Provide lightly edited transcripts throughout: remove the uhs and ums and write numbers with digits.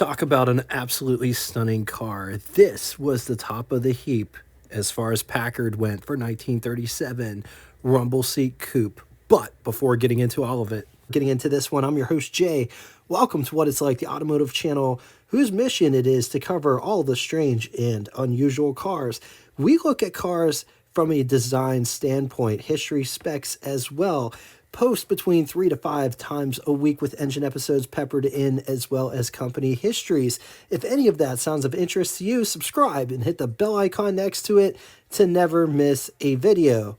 Talk about an absolutely stunning car. This was the top of the heap as far as Packard went for 1937 rumble seat coupe. But before getting into all of it, getting into this one, I'm your host Jay. Welcome to What It's Like, the automotive channel whose mission it is to cover all the strange and unusual cars. We look at cars from a design standpoint, history, specs as well. Post between 3 to 5 times a week with engine episodes peppered in, as well as company histories. If any of that sounds of interest to you, subscribe and hit the bell icon next to it to never miss a video.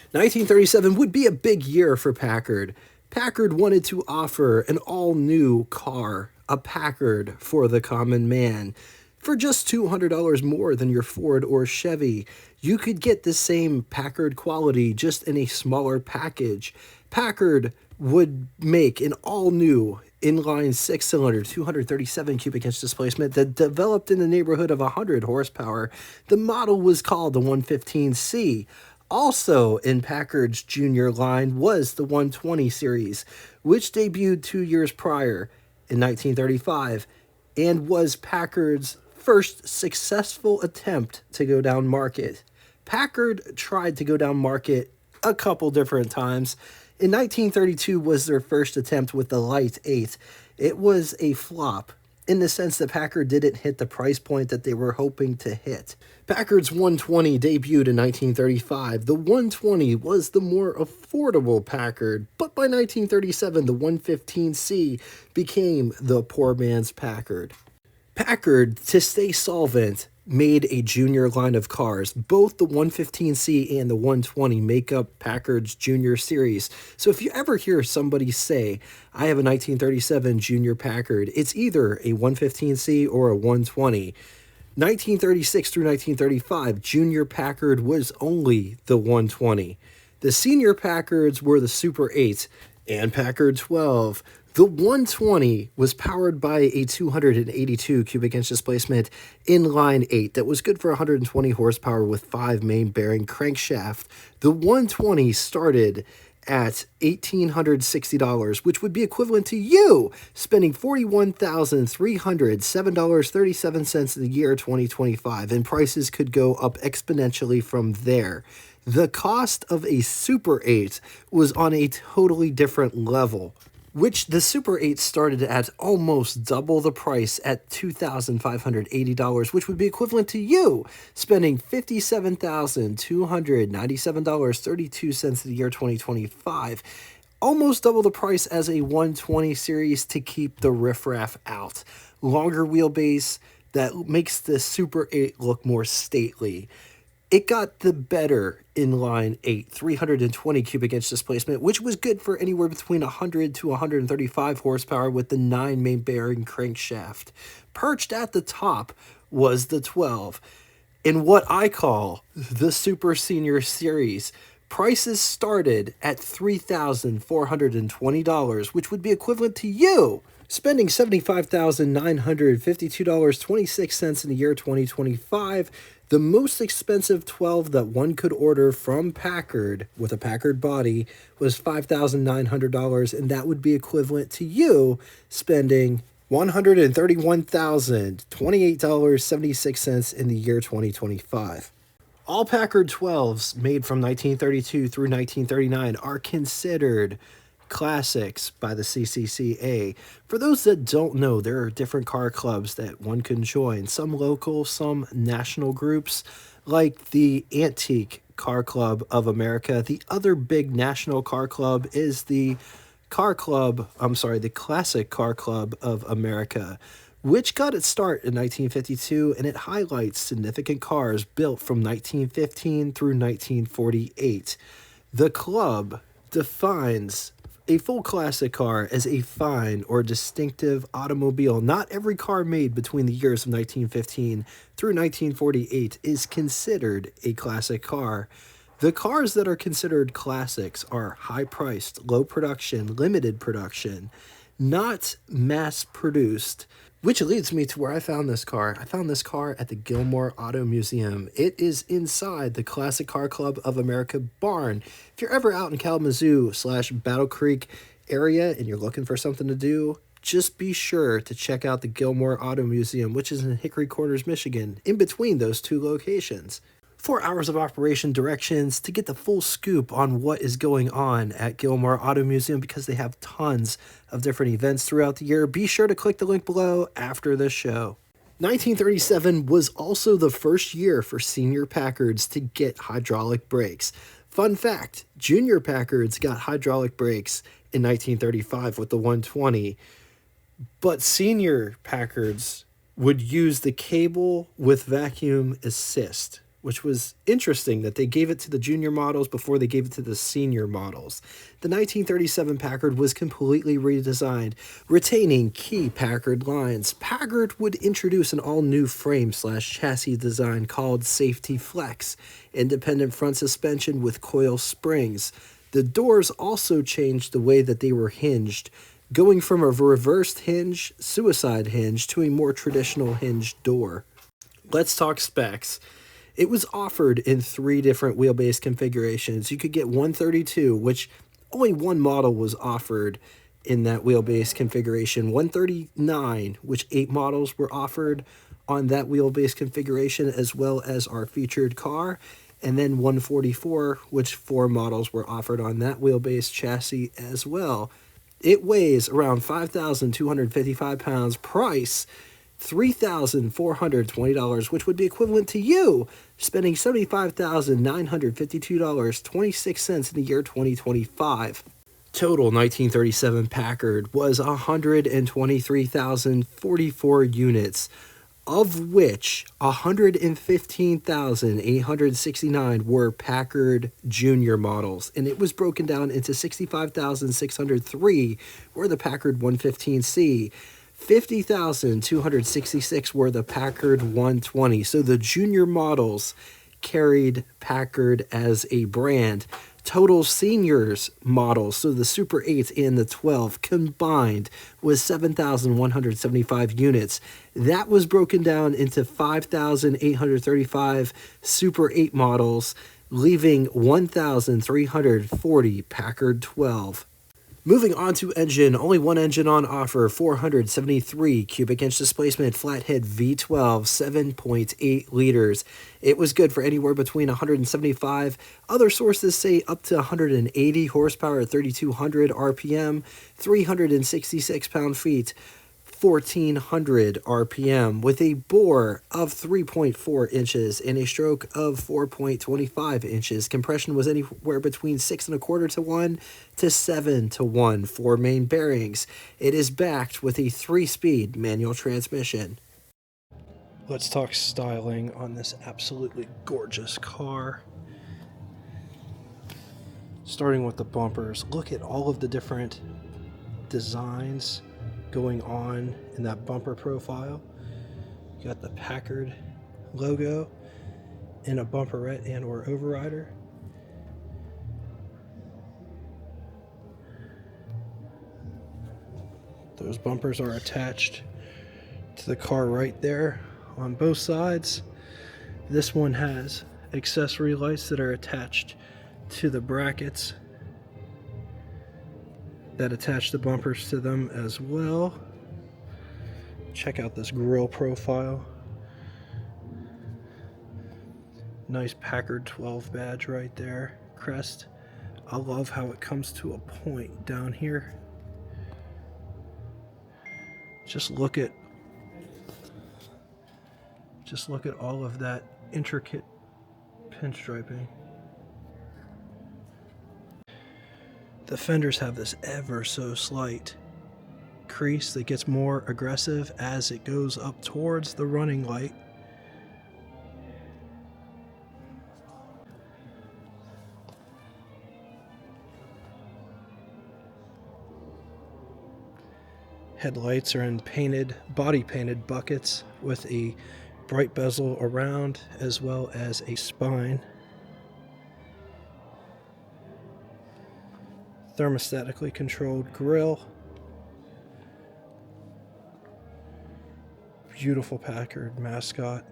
1937 would be a big year for Packard. Packard wanted to offer an all-new car, a Packard for the common man. For just $200 more than your Ford or Chevy, you could get the same Packard quality just in a smaller package. Packard would make an all-new inline six-cylinder, 237 cubic inch displacement that developed in the neighborhood of 100 horsepower. The model was called the 115C. Also in Packard's junior line was the 120 series, which debuted 2 years prior in 1935 and was Packard's first successful attempt to go down market. Packard tried to go down market a couple different times. In 1932 was their first attempt with the Light 8. It was a flop in the sense that Packard didn't hit the price point that they were hoping to hit. Packard's 120 debuted in 1935. The 120 was the more affordable Packard, but by 1937 the 115C became the poor man's Packard. Packard, to stay solvent, made a junior line of cars. Both the 115C and the 120 make up Packard's junior series. So if you ever hear somebody say, I have a 1937 junior Packard, it's either a 115C or a 120. 1936 through 1935, junior Packard was only the 120. The senior Packards were the Super 8 and Packard 12. The 120 was powered by a 282 cubic inch displacement inline 8 that was good for 120 horsepower with 5 main bearing crankshaft. The 120 started at $1,860, which would be equivalent to you spending $41,307.37 in the year 2025, and prices could go up exponentially from there. The cost of a Super 8 was on a totally different level, which the Super 8 started at almost double the price at $2,580, which would be equivalent to you spending $57,297.32 in the year 2025. Almost double the price as a 120 series to keep the riffraff out. Longer wheelbase that makes the Super 8 look more stately. It got the better inline 8, 320 cubic inch displacement, which was good for anywhere between 100 to 135 horsepower with the 9 main bearing crankshaft. Perched at the top was the 12, in what I call the Super Senior Series. Prices started at $3,420, which would be equivalent to you spending $75,952.26 in the year 2025. The most expensive 12 that one could order from Packard with a Packard body was $5,900, and that would be equivalent to you spending $131,028.76 in the year 2025. All Packard 12s made from 1932 through 1939 are considered classics by the CCCA. For those that don't know, there are different car clubs that one can join, some local, some national groups, like the Antique Car Club of America. The other big national car club is the Classic Car Club of America, which got its start in 1952, and it highlights significant cars built from 1915 through 1948. The club defines a full classic car as a fine or distinctive automobile. Not every car made between the years of 1915 through 1948 is considered a classic car. The cars that are considered classics are high-priced, low production, limited production, not mass-produced, which leads me to where I found this car. I found this car at the Gilmore Auto Museum. It is inside the Classic Car Club of America barn. If you're ever out in Kalamazoo / Battle Creek area and you're looking for something to do, just be sure to check out the Gilmore Auto Museum, which is in Hickory Corners, Michigan, in between those two locations. 4 hours of operation directions to get the full scoop on what is going on at Gilmore Auto Museum, because they have tons of different events throughout the year. Be sure to click the link below after the show. 1937 was also the first year for senior Packards to get hydraulic brakes. Fun fact, junior Packards got hydraulic brakes in 1935 with the 120, but senior Packards would use the cable with vacuum assist, which was interesting that they gave it to the junior models before they gave it to the senior models. The 1937 Packard was completely redesigned, retaining key Packard lines. Packard would introduce an all-new frame/chassis design called Safety Flex, independent front suspension with coil springs. The doors also changed the way that they were hinged, going from a reversed hinge, suicide hinge, to a more traditional hinged door. Let's talk specs. It was offered in 3 different wheelbase configurations. You could get 132, which only one model was offered in that wheelbase configuration. 139, which 8 models were offered on that wheelbase configuration, as well as our featured car. And then 144, which 4 models were offered on that wheelbase chassis as well. It weighs around 5,255 pounds. Price, $3,420, which would be equivalent to you spending $75,952.26 in the year 2025. Total 1937 Packard was 123,044 units, of which 115,869 were Packard Junior models, and it was broken down into 65,603 were the Packard 115C. 50,266 were the Packard 120. So the junior models carried Packard as a brand. Total seniors models, so the Super 8 and the 12 combined, was 7,175 units. That was broken down into 5,835 Super 8 models, leaving 1,340 Packard 12. Moving on to engine, only one engine on offer, 473 cubic inch displacement, flathead V12, 7.8 liters. It was good for anywhere between 175, other sources say up to 180 horsepower at 3,200 RPM, 366 pound-feet, 1,400 RPM, with a bore of 3.4 inches and a stroke of 4.25 inches. Compression was anywhere between 6.25 to 1 to 7 to 1 for main bearings. It is backed with a 3-speed manual transmission. Let's talk styling on this absolutely gorgeous car. Starting with the bumpers, look at all of the different designs going on in that bumper profile. You got the Packard logo in a bumperette and or overrider. Those bumpers are attached to the car right there on both sides. This one has accessory lights that are attached to the brackets that attach the bumpers to them as well. Check out this grille profile. Nice Packard 12 badge right there. Crest. I love how it comes to a point down here. Just look at all of that intricate pinstriping. The fenders have this ever so slight crease that gets more aggressive as it goes up towards the running light. Headlights are in body painted buckets with a bright bezel around as well as a spine. Thermostatically controlled grille. Beautiful Packard mascot.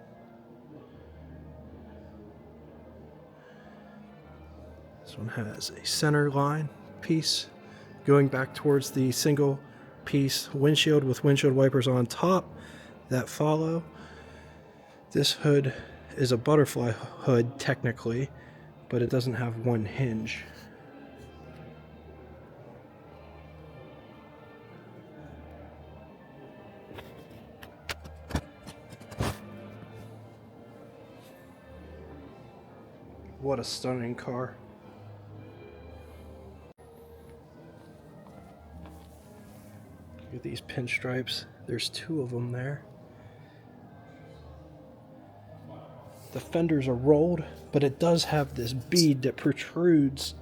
This one has a center line piece going back towards the single piece windshield with windshield wipers on top that follow. This hood is a butterfly hood technically, but it doesn't have one hinge. What a stunning car. Look at these pinstripes. There's 2 of them there. The fenders are rolled, but it does have this bead that protrudes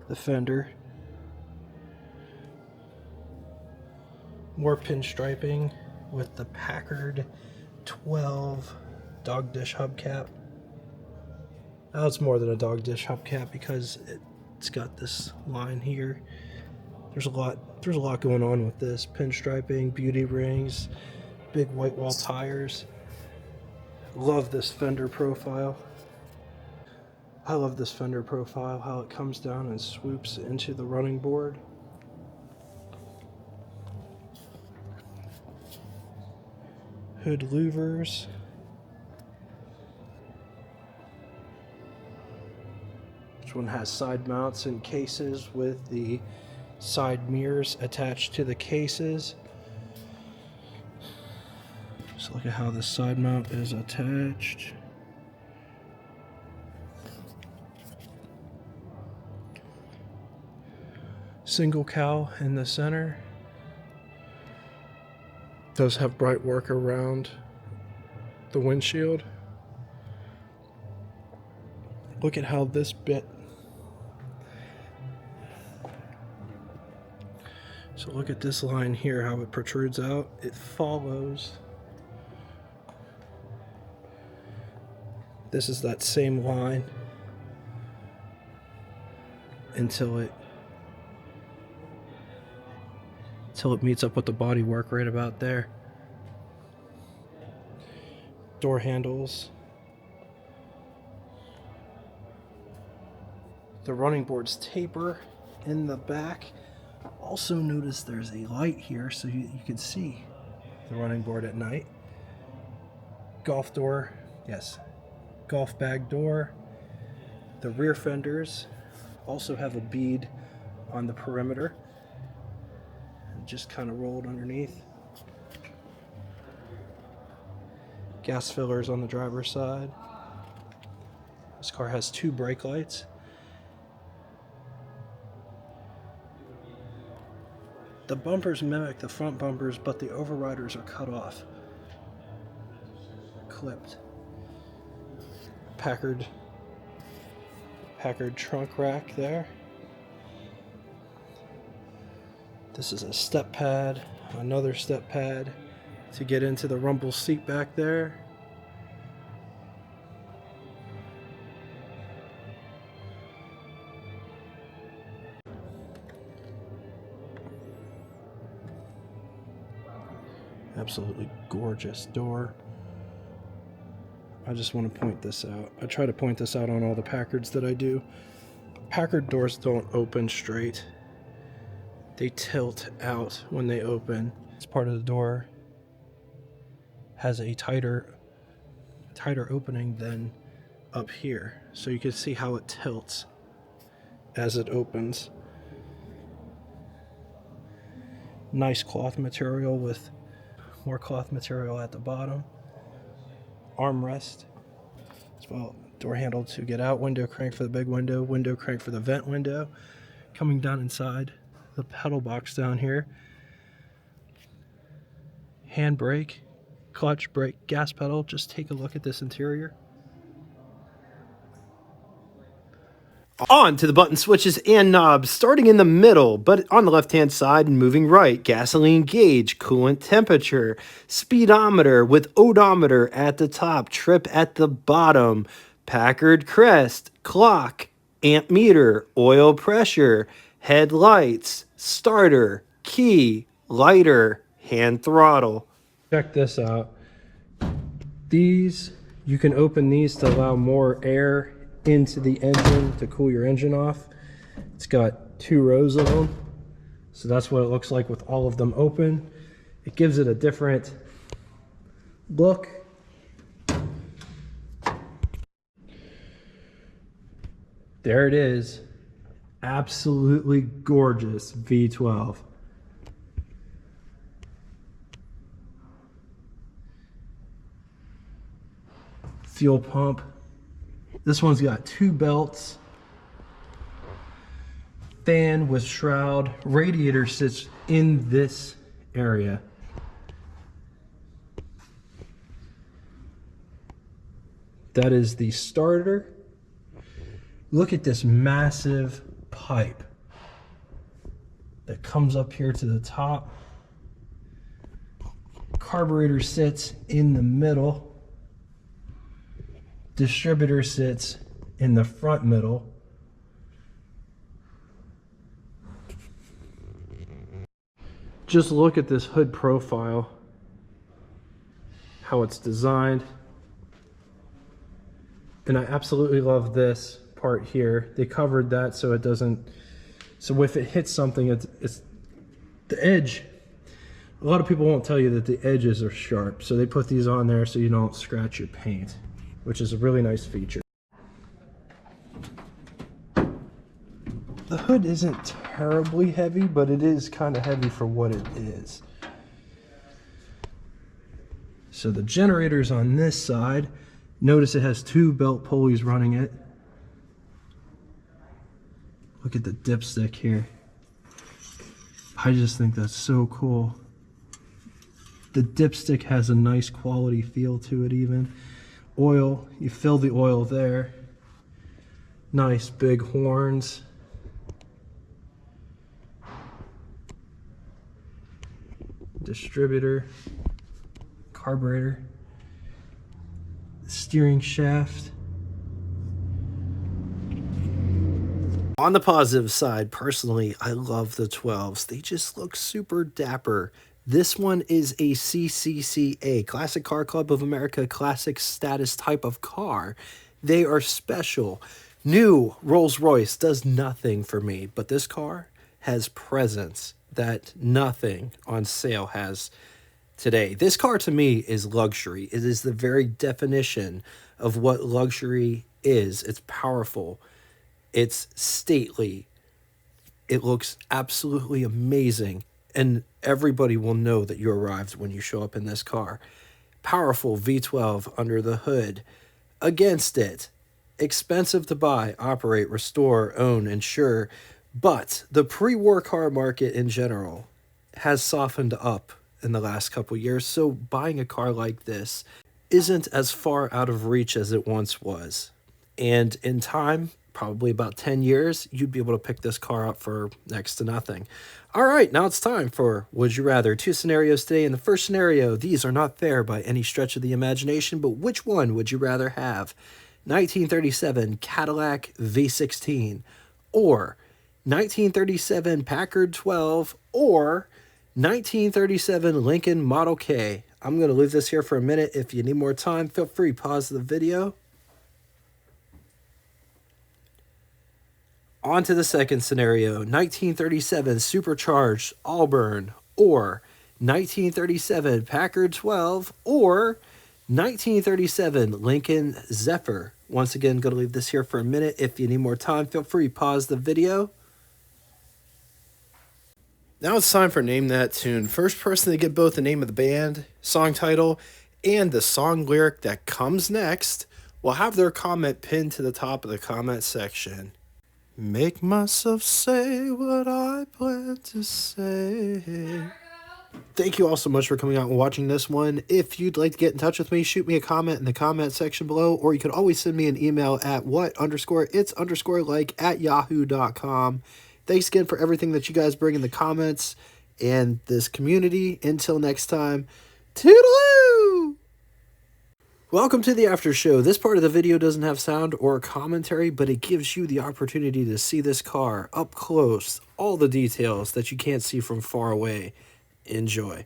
the fender. More pinstriping with the Packard 12 dog dish hubcap. Now it's more than a dog dish hubcap because it's got this line here. There's a lot going on with this. Pinstriping, beauty rings, big white wall tires. Love this fender profile. I love this fender profile, how it comes down and swoops into the running board. Hood louvers. This one has side mounts and cases with the side mirrors attached to the cases. Just look at how the side mount is attached. Single cowl in the center. Does have bright work around the windshield. Look at how this bit. So look at this line here, how it protrudes out. It follows. This is that same line until it meets up with the bodywork right about there. Door handles. The running boards taper in the back. Also notice there's a light here so you can see the running board at night. Golf door, yes, golf bag door. The rear fenders also have a bead on the perimeter. Just kind of rolled underneath. Gas fillers on the driver's side. This car has 2 brake lights. The bumpers mimic the front bumpers, but the overriders are cut off. Clipped. Packard trunk rack there. This is a step pad, another step pad to get into the rumble seat back there. Absolutely gorgeous door. I just want to point this out. I try to point this out on all the Packards that I do. Packard doors don't open straight. They tilt out when they open. This part of the door has a tighter opening than up here. So you can see how it tilts as it opens. Nice cloth material with more cloth material at the bottom. Armrest as well. Door handle to get out. Window crank for the big window. Window crank for the vent window. Coming down inside, the pedal box down here. Handbrake, clutch, brake, gas pedal. Just take a look at this interior. On to the button switches and knobs, starting in the middle, but on the left-hand side and moving right. Gasoline gauge, coolant temperature, speedometer with odometer at the top, trip at the bottom, Packard crest, clock, amp meter, oil pressure, headlights, starter, key, lighter, hand throttle. Check this out. These, you can open these to allow more air into the engine to cool your engine off. It's got 2 rows of them, So that's what it looks like with all of them open. It gives it a different look. There it is. Absolutely gorgeous V12. Fuel pump. This one's got 2 belts. Fan with shroud. Radiator sits in this area. That is the starter. Look at this massive pipe that comes up here to the top. Carburetor sits in the middle. Distributor sits in the front middle. Just look at this hood profile, how it's designed. And I absolutely love this part here. They covered that so it doesn't, so if it hits something, it's the edge. A lot of people won't tell you that the edges are sharp, so they put these on there so you don't scratch your paint, which is a really nice feature. The hood isn't terribly heavy, but it is kind of heavy for what it is. So the generator's on this side. Notice it has 2 belt pulleys running it. Look at the dipstick here. I just think that's so cool. The dipstick has a nice quality feel to it even. Oil, you fill the oil there. Nice big horns. Distributor, carburetor, steering shaft. On the positive side, personally, I love the 12s. They just look super dapper. This one is a CCCA, Classic Car Club of America, classic status type of car. They are special. New Rolls-Royce does nothing for me, but this car has presence that nothing on sale has today. This car to me is luxury. It is the very definition of what luxury is. It's powerful. It's stately. It looks absolutely amazing. And everybody will know that you arrived when you show up in this car. Powerful V12 under the hood. Against it, expensive to buy, operate, restore, own, insure. But the pre-war car market in general has softened up in the last couple years. So buying a car like this isn't as far out of reach as it once was. And in time, probably about 10 years, you'd be able to pick this car up for next to nothing. All right, now it's time for Would You Rather. 2 scenarios today. In the first scenario, these are not fair by any stretch of the imagination, but which one would you rather have? 1937 Cadillac V16 or 1937 Packard 12 or 1937 Lincoln Model K. I'm going to leave this here for a minute. If you need more time, feel free, pause the video. On to the second scenario, 1937 Supercharged Auburn or 1937 Packard 12 or 1937 Lincoln Zephyr. Once again, going to leave this here for a minute. If you need more time, feel free, pause the video. Now it's time for Name That Tune. First person to get both the name of the band, song title, and the song lyric that comes next will have their comment pinned to the top of the comment section. Make myself say what I plan to say. Thank you all so much for coming out and watching this one. If you'd like to get in touch with me, shoot me a comment in the comment section below, or you can always send me an email at what_its_like@yahoo.com. Thanks again for everything that you guys bring in the comments and this community. Until next time, toodaloo! Welcome to the after show. This part of the video doesn't have sound or commentary, but it gives you the opportunity to see this car up close, all the details that you can't see from far away. Enjoy.